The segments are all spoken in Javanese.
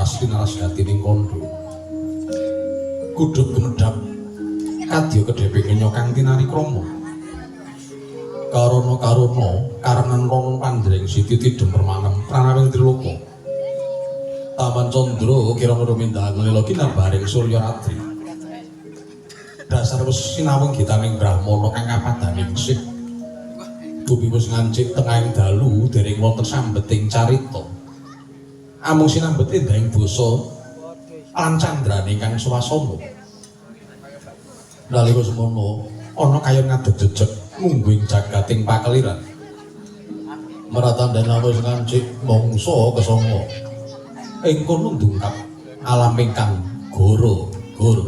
laras linaras gatining kondo. Kudhup gemedhap kadya kedhepe kenya kang tinari krama. Karana karenan rono pandring siti tidhem permanem pranawing triloka. Taman Candra kira-kira mindahan lela kinabaring Surya Ratri. Dasar wis sinaweng gitaning Brahmana kang kapadaning sih. Bumi wis ngancik tengahing dalu dereng wonten sambeting carita. Amung sinambet endahing basa lan candraning kang swasana. Nalika semono ana kayon ngadeg jejeg mungguing jagating pakeliran. Maratandhan wis ngancik mangsa kesanga. Ing kono ndungkap alam ingkang goro-goro.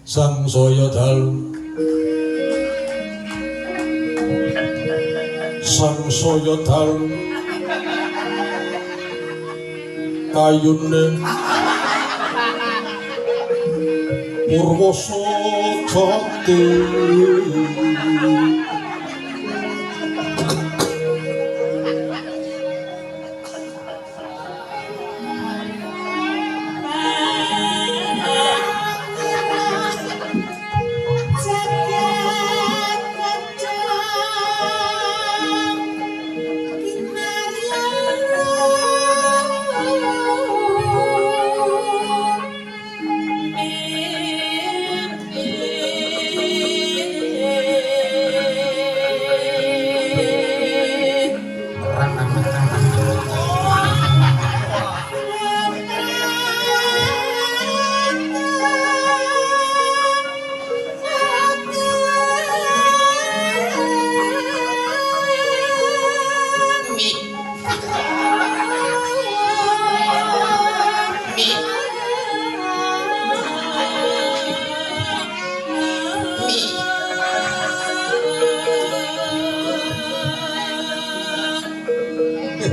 Sang saya dalu sang saya dalu kayune Purwoso Jati.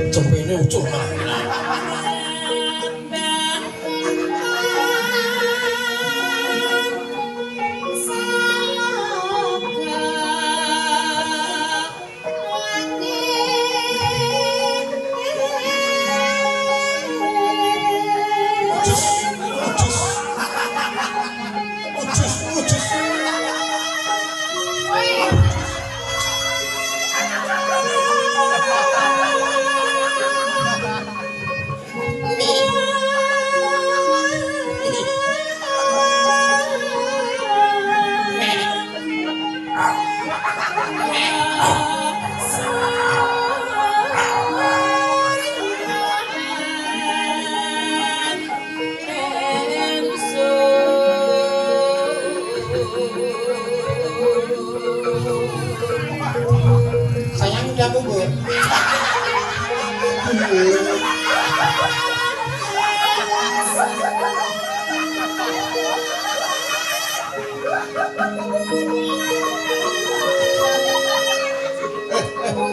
Cempene ucul sayang udah kubur.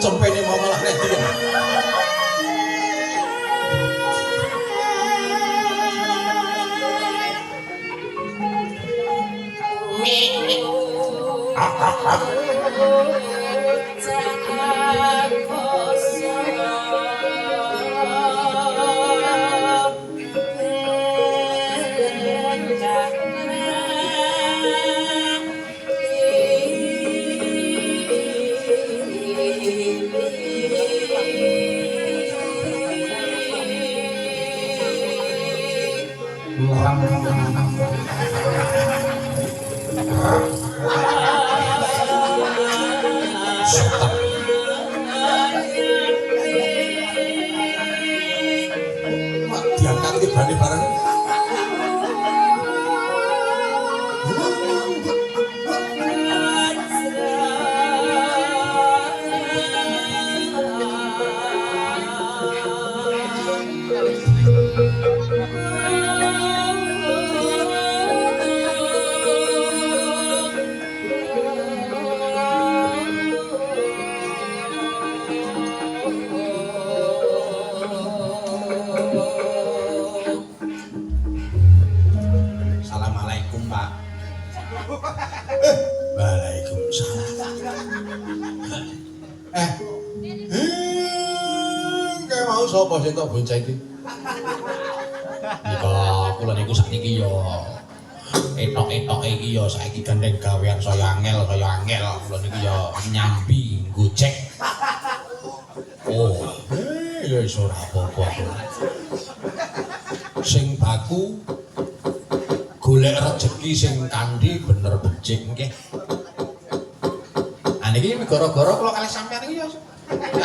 Cempene mau malah ready. Diangkat tibane bareng. Waalaikumsalam. Kayak mau sapa sing tok bonceng iki? Nika kula niku sakniki ya etok-etoke iki ya saiki gandeng gawean saya angel kula niki ya nyambi gojek. Oh, ya iso ora apa-apa. Sing baku golek rejeki sing kanthi bener becik nggih. Ah niki gara-gara kula kalih sampeyan iki ya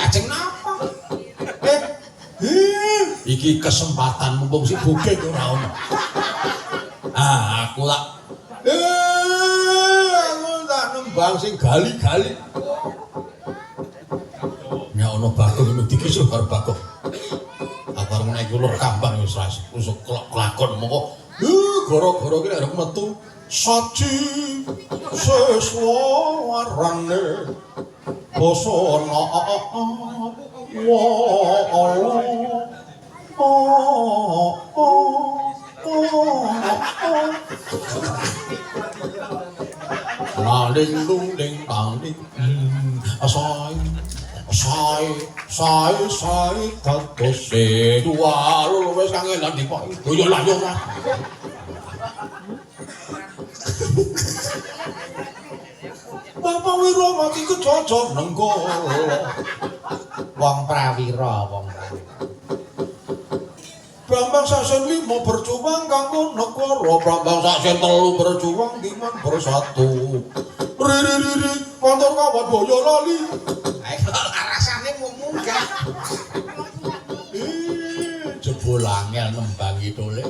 ajeng napa? Iki kesempatan mumpung si bogek ora ono. Ah, aku tak nembang sing gali-gali. Ya ono Bagong ngono dikisuh karo Bagong. Aku arep nek ulur kambang wis usuk kelakon mongko. Gara-gara ki arep metu saji seswarane basa ana Laling lung ling paling sai tatose dua lu wis kangelan dipok yo lah yo lah Bapak Wiramati kecocok nenggol wong prawira Brambang sasen 5 berjuang kanggo negara Brambang sasen 3 berjuang diman bersatu Riri kantor kawan boyo lali ayo rasane munggah jebul angel nembangi tole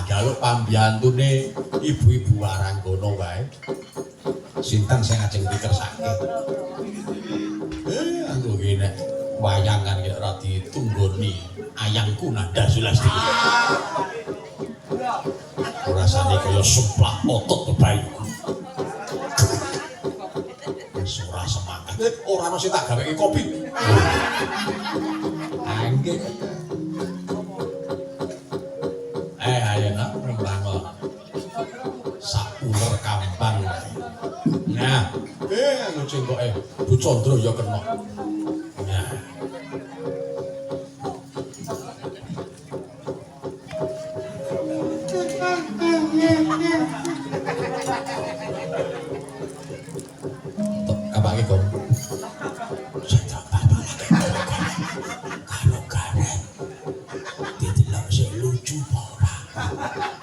jaluk pambiyantune ibu-ibu Waranggono wae sinten sing ajeng dikersake anggo ki nek wayang kan ya ora ditunggoni ayangku Nanda Sulasti rasane kaya suplak otot kebayuku wis ora semangat ora ono sing tak gaweke kopi nggih ayo nak nembang sak uler kampang nah anu cengkoke Bu Chandra ya kena nah kapake kon sedang bapak kalau gawe didelok sik lucu apa